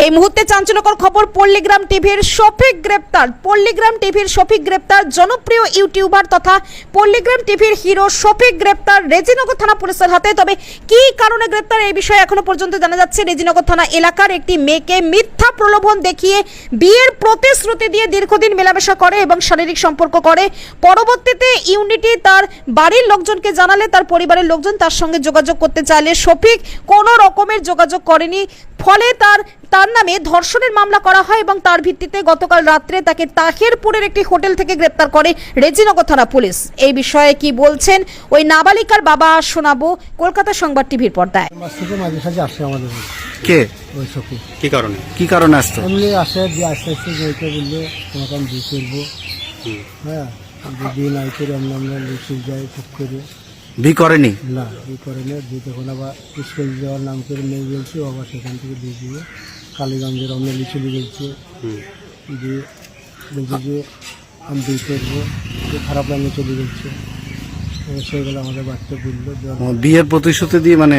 এই মুহূর্তে চাঞ্চল্যকর খবর, পল্লীগ্রাম টিভির শফিক গ্রেপ্তার জনপ্রিয় ইউটিউবার তথা পল্লীগ্রাম টিভির হিরো শফিক গ্রেপ্তার রেজিনগর থানা পুলিশের হাতে। তবে কি কারণে গ্রেপ্তার এই বিষয়ে এখনো পর্যন্ত জানা যাচ্ছে। রেজিনগর থানা এলাকার একটি মেয়েকে মিথ্যা প্রলোভন দেখিয়ে বিয়ের প্রতিশ্রুতি দিয়ে দীর্ঘদিন মেলামেশা করে এবং শারীরিক সম্পর্ক করে। পরবর্তীতে ইউনিটি তার বাড়ির লোকজনকে জানালে তার পরিবারের লোকজন তার সঙ্গে যোগাযোগ করতে চাইলে শফিক কোনো রকমের যোগাযোগ করেনি। ফলে তার নামে ধর্ষণের মামলা করা হয় এবং তার ভিত্তিতে গতকাল রাত্রে তাকে তাহেরপুরের একটি হোটেল থেকে গ্রেপ্তার করে রেজিনগর থানা পুলিশ। এই বিষয়ে কি বলছেন ওই নাবালিকার বাবা শোনাবো কলকাতা সংবাদ টিভির পর্দায়। মাঝে সাঝে আসে আমাদের কে ওই শফিক। কি কারণে আসতো? এমনি আসে যে আস্তে আস্তে বইতে বললে তোমাকে আমি বিয়ে করবো। হ্যাঁ, বিয়ে নাই করে আমরা লিখে যাই খুব করে বি করেনি না, বিয়ে করে না। দিয়ে তখন আবার স্কুল যাওয়ার নাম করে নিয়ে গেছি, আবার সেখান থেকে দিয়ে দিয়ে কালীগঞ্জের অন্য লিচুলি গেছি। দিয়ে বলছে যে আমি বিয়ে করবো, খারাপ লাগে চলে গেছে। সেগুলো আমাদের বাচ্চা বললো বিয়ের প্রতিশ্রুতি দিয়ে মানে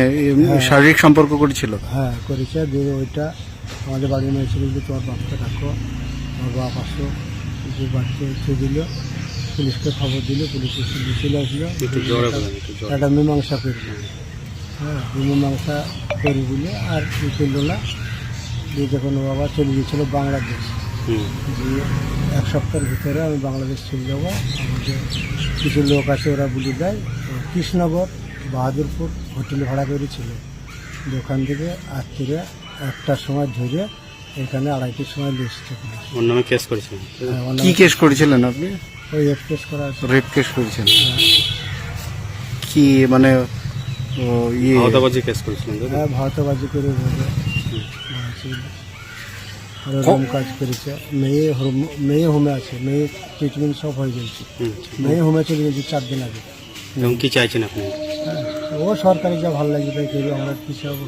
শারীরিক সম্পর্ক করেছিল। হ্যাঁ করেছে। দিয়ে ওইটা আমাদের বাড়ির মেয়ে ছিল যে তোমার বাপকে ডাকো, আমার বাপ আসো। যে বাচ্চা উঠে দিল, পুলিশকে খবর দিল, পুলিশ চলে আসলো। একটা মীমাংসা করবে। হ্যাঁ, মীমাংসা করে দিলে আর কি করলো না। দিয়ে যখন বাবা চলে গিয়েছিল বাংলাদেশ, দিয়ে এক সপ্তাহের ভিতরে আমি বাংলাদেশ চলে যাবো। আমাদের কিছু লোক আছে, ওরা বলে দেয় কৃষ্ণনগর বাহাদুরপুর হোটেলে ভাড়া করেছিল। ওখান থেকে রাত্রিরে 1টার সময় ধরে এখানে 2:30টার সময় লিস্ট ওর নামে কেস করেছিলেন। কি কেস করেছিলেন আপনি? ওই রেপ কেস করা আছে। রেপ কেস করেছেন? কি মানে ভাওতাবাজি কেস করেছিলেন? হ্যাঁ, ভাওতাবাজি করে রকম কাজ করেছে। মেয়ে হোমে আছে, মেয়ে ট্রিটমেন্ট সব হয়ে গেছে। মেয়ে হোমে চলে গেছে 4 দিন আগে। কি চাইছেন আপনি? ও সরকারি যা ভালো লাগবে তাই করবে, আমরা কিছু হবো।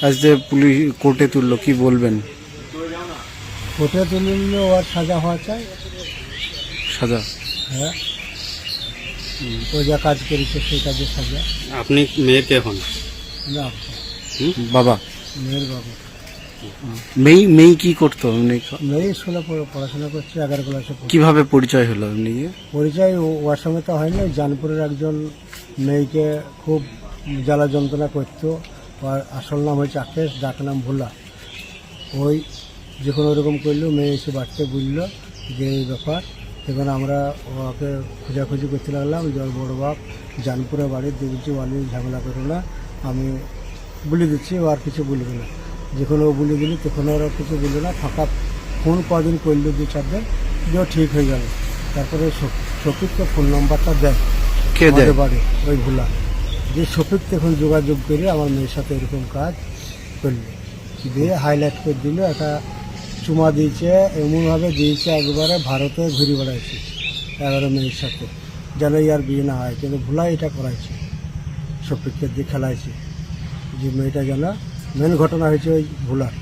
আজ যে পুলিশ কোর্টে তুললো, কি বলবেন? কোর্টে তুললে ওর সাজা হওয়া চাই। সাজা? হ্যাঁ, ও যা কাজ করেছে সেই কাজের সাজা। আপনি মেয়ের কে হন? না, বাবা। মেয়ের বাবা। মেয়ে কি করতো? মেয়ে স্কুলে পড়াশোনা করছে, 11 ক্লাসে। কিভাবে পরিচয় হলো এমনি? পরিচয় ওর সঙ্গে তো হয়নি। জানপুরের একজন মেয়েকে খুব জ্বালা যন্ত্রণা করতো। ওর আসল নাম হচ্ছে আকেশ, ডাক নাম ভোলা। ওই যে কোনো রকম করলেও মেয়ে এসে বাড়তে বললো যে এই ব্যাপার। এখন আমরা ওকে খোঁজাখুঁজি করতে লাগলাম। যে ওর বড়ো বাপ জানপুরে বাড়ি, দেখছি ওয়ালি ঝামেলা করো না, আমি বলে দিচ্ছি, ও আর কিছু বলবে না। যখন ও বলে দিলি তখন ওরা কিছু বললো না। ফাঁকা ফোন কদিন করলো, 2-4 দিন, যে ঠিক হয়ে গেল। তারপরে শফিককে ফোন নম্বরটা দেয় আমাদের বাড়ি, ওই ভোলা। যে শফিক তখন যোগাযোগ করে আমার মেয়ের সাথে এরকম কাজ করলো, দিয়ে হাইলাইট করে দিল। একটা চুমা দিয়েছে, এমনভাবে দিয়েছে একবারে ভারতে ঘুরে বেড়াইছে 11 মেয়ের সাথে, যেন ইয়ার বিয়ে না হয়। কিন্তু ভোলা এটা করাইছে, শফিককে দিয়ে খেলাইছে। যে মেয়েটা যেন মেন ঘটনা হয়েছে ওই ভোলার,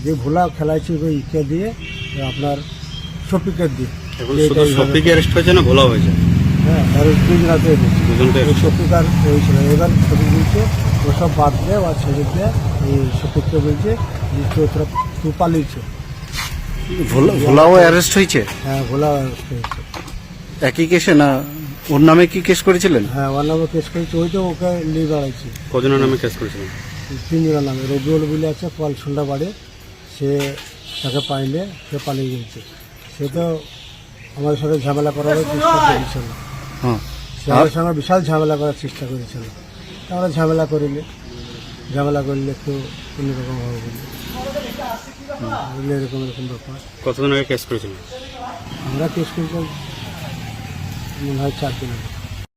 যে ভোলা খেলাইছে ওই ইকে দিয়ে, আপনার শফিকের দিয়ে। শফিক অ্যারেস্ট হয়েছে না ভোলা হয়েছে? হ্যাঁ, আর 2 রাতে শফিক আর হয়েছিল। এবার শফিক বলছে ওসব বাদ দেয় আর ছেড়ে দিয়ে এই শফিককে বলছে যে তোরা তুই পালিয়েছে। ভোলাও অ্যারেস্ট হয়েছে? হ্যাঁ, ভোলা অ্যারেস্ট হয়েছে। একই কেসে না? ওর নামে কি কেস করেছিলেন? হ্যাঁ, ওর নামে কেস করেছে। ওই তো ওকে নিয়ে বেড়াইছে। কজনের নামে কেস করেছিলেন? 3 জনের নামে। রবিউল বলে আছে পালসুন্ডা বাড়ি, সে তাকে পাইলে সে পালিয়ে গেছে। সে তো আমাদের সাথে ঝামেলা করার চেষ্টা করেছিল। সে আমাদের সঙ্গে বিশাল ঝামেলা করার চেষ্টা করেছিল। আমরা ঝামেলা করলে একটু অন্যরকম হবে বলে এরকম ব্যাপার। কতদিন আগে কেস করেছিলেন? আমরা কেস করেছিলাম মনে হয় 4 দিন আগে।